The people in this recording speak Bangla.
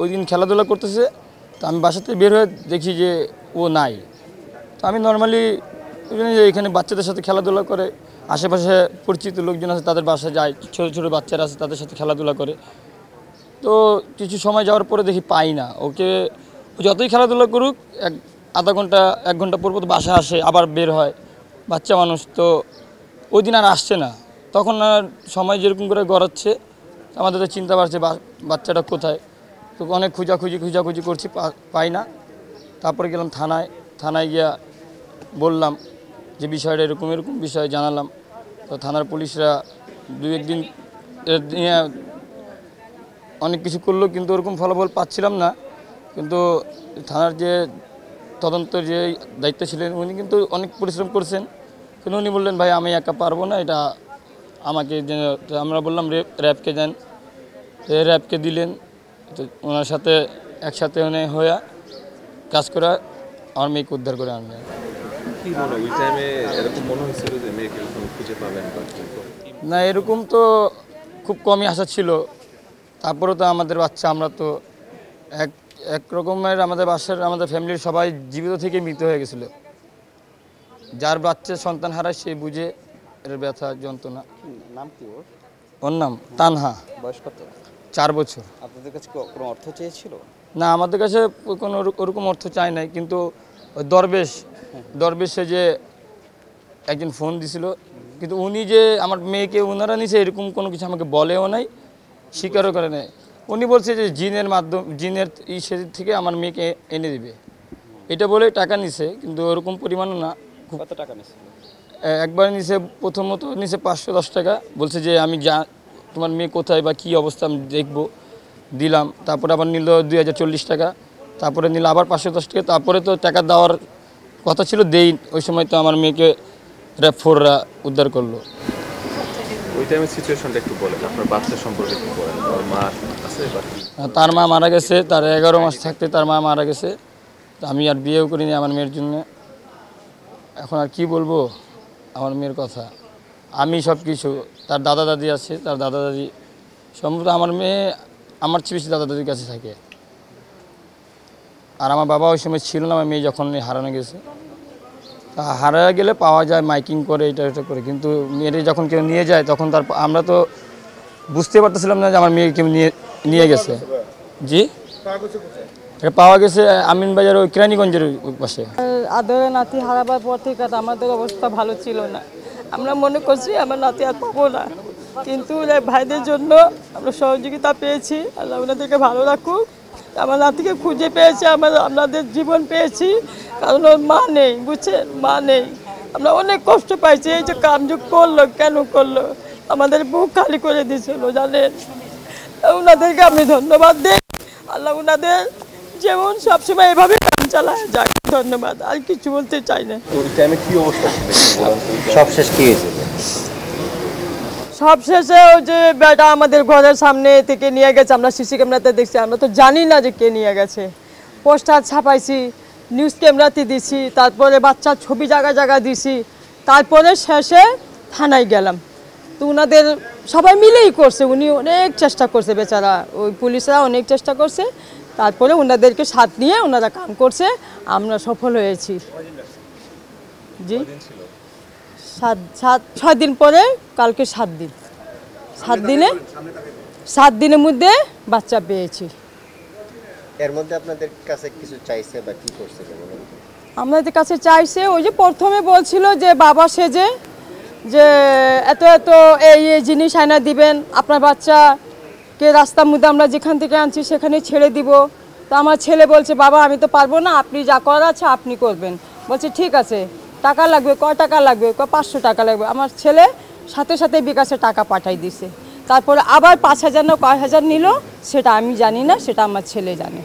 ওই দিন খেলাধুলা করতেছে, তো আমি বাসা থেকে বের হয়ে দেখি যে ও নাই। তো আমি নর্মালি এখানে বাচ্চাদের সাথে খেলাধুলা করে, আশেপাশে পরিচিত লোকজন আছে তাদের বাসায় যায়, ছোটো ছোটো বাচ্চারা আছে তাদের সাথে খেলাধুলা করে। তো কিছু সময় যাওয়ার পরে দেখি পাই না ওকে। যতই খেলাধুলা করুক আধা ঘন্টা 1 ঘন্টা পর পর বাসা আসে, আবার বের হয়, বাচ্চা মানুষ। তো ওই দিন আর আসছে না। তখন আর সময় যেরকম করে গড়াচ্ছে আমাদের তো চিন্তা বাড়ছে বাচ্চাটা কোথায়। তো অনেক খোঁজাখুঁজি করছি, পাই না। তারপরে গেলাম থানায় গিয়া বললাম যে বিষয়টা এরকম বিষয় জানালাম। তো থানার পুলিশরা 2-1 দিন নিয়ে অনেক কিছু করলো, কিন্তু ওরকম ফলাফল পাচ্ছিলাম না। কিন্তু থানার যে তদন্তের যে দায়িত্ব ছিলেন উনি কিন্তু অনেক পরিশ্রম করছেন। কিন্তু উনি বললেন ভাই আমি একা পারবো না, এটা আমাকে। আমরা বললাম র্যাবকে দেন, র্যাবকে দিলেন। তো ওনার সাথে একসাথে হয়ে কাজ করা আমার মেয়েকে উদ্ধার করে আনলেন। না, এরকম তো খুব কমই আশা ছিল। তারপরে তো আমাদের বাচ্চা, আমরা তো এক রকমের আমাদের আমাদের ফ্যামিলির সবাই জীবিত থেকে মৃত হয়ে গেছিল। যার বাচ্চা সন্তান হারায় সে বুঝে এর ব্যথা যন্ত্রণা। নাম কি ওর? ওর নাম তানহা। বয়স কত? 4 বছর। আপনাদের কাছে কোনো অর্থ চেয়েছিল? না, আমাদের কাছে কোনো ওরকম অর্থ চাই নাই, কিন্তু দরবেশে যে একজন ফোন দিছিল, কিন্তু উনি যে আমার মেয়েকে ওনারা নিছে এরকম কোনো কিছু আমাকে বলেও নাই, স্বীকারও করে নাই। উনি বলছে যে জিনের সেদিক থেকে আমার মেয়েকে এনে দিবে, এটা বলে টাকা নিছে। কিন্তু ওরকম পরিমাণও না। কত টাকা নিছে? একবার নিছে, প্রথমত নিছে 510 টাকা। বলছে যে আমি তোমার মেয়ে কোথায় বা কী অবস্থা আমি দেখবো, দিলাম। তারপরে আবার নিল 2040 টাকা, তারপরে নিল আবার 510 টাকা। তারপরে তো টাকা দেওয়ার কথা ছিল, দেই। ওই সময় তো আমার মেয়েকে র্যাব 4রা উদ্ধার করলো। ওই টাইমের সিচুয়েশনটা একটু বলেন, আপনার বাচ্চা সম্পর্কে একটু বলেন। ওর মা আছে? তার মা মারা গেছে, তার 11 মাস থাকতে তার মা মারা গেছে। আমি আর বিয়েও করিনি আমার মেয়ের জন্য। এখন আর কি বলবো আমার মেয়ের কথা। আমি সব কিছু, তার দাদা দাদি আছে, তার দাদা দাদি সম্ভবত আমার মেয়ে আমার চেয়ে বেশি দাদা দাদির কাছে থাকে। আর আমার বাবা ওই সময় ছিল না আমার মেয়ে যখন হারানো গেছে। তা হারা গেলে পাওয়া যায়, মাইকিং করে, এটা করে। কিন্তু মেয়েটা যখন কেউ নিয়ে যায় তখন আমরা তো বুঝতে পারতেছিলাম না যে আমার মেয়ে কেউ নিয়ে গেছে। জি, এটা পাওয়া গেছে আমিনবাজার ওই কেরানীগঞ্জের পাশে। আদরে নাতি হারাবার পর থেকে আমাদের অবস্থা ভালো ছিল না। আমরা মনে করছি আমার নাতি আর পাবো না, কিন্তু ভাইদের জন্য আমরা সহযোগিতা পেয়েছি। আল্লাহ ওনাদেরকে ভালো রাখুক। আমার নাতিকে খুঁজে পেয়েছি, আপনাদের জীবন পেয়েছি। কারণ ওর মা নেই, বুঝছেন, মা নেই। আমরা অনেক কষ্ট পাইছি। এই যে কামযোগ করলো, কেন করলো, আমাদের বুক খালি করে দিয়েছিল জানেন। ওনাদেরকে আমি ধন্যবাদ দিই। আল্লাহ ওনাদের যেমন সবসময় এভাবে কাম চালায় যাক, ধন্যবাদ। আর কিছু বলতে চাই না। সবশেষে ওই যে বেটা আমাদের ঘরের সামনে থেকে নিয়ে গেছে, আমরা সিসি ক্যামেরাতে দেখছি। আমরা তো জানি না যে কে নিয়ে গেছে। পোস্টার ছাপাইছি, নিউজ ক্যামেরাতে দিছি, তারপরে বাচ্চার ছবি জায়গা দিছি। তারপরে শেষে থানায় গেলাম। তো ওনাদের সবাই মিলেই করছে, উনি অনেক চেষ্টা করছে, বেচারা ওই পুলিশরা অনেক চেষ্টা করছে। তারপরে ওনাদেরকে সাথ নিয়ে ওনারা কাম করছে, আমরা সফল হয়েছি। জি, 6 দিন পরে, কালকে 7 দিন। 7 দিনের মধ্যে বাচ্চা পেয়েছি। এর মধ্যে আপনাদের কাছে কিছু চাইছে বা কি করছে? আমাদের কাছে চাইছে ওই যে প্রথমে বলছিল যে বাবা সেজে যে এত এই জিনিস আয়না দিবেন, আপনার বাচ্চাকে রাস্তার মধ্যে আমরা যেখান থেকে আনছি সেখানে ছেড়ে দিব। তো আমার ছেলে বলছে বাবা আমি তো পারবো না, আপনি যা করার আছে আপনি করবেন। বলছে ঠিক আছে, টাকা লাগবে, কয় টাকা লাগবে? 500 টাকা লাগবে। আমার ছেলে সাথে সাথে বিকাশে টাকা পাঠাই দিছে। তারপরে আবার 5000 না কয় হাজার নিল সেটা আমি জানি না, সেটা আমার ছেলে জানে।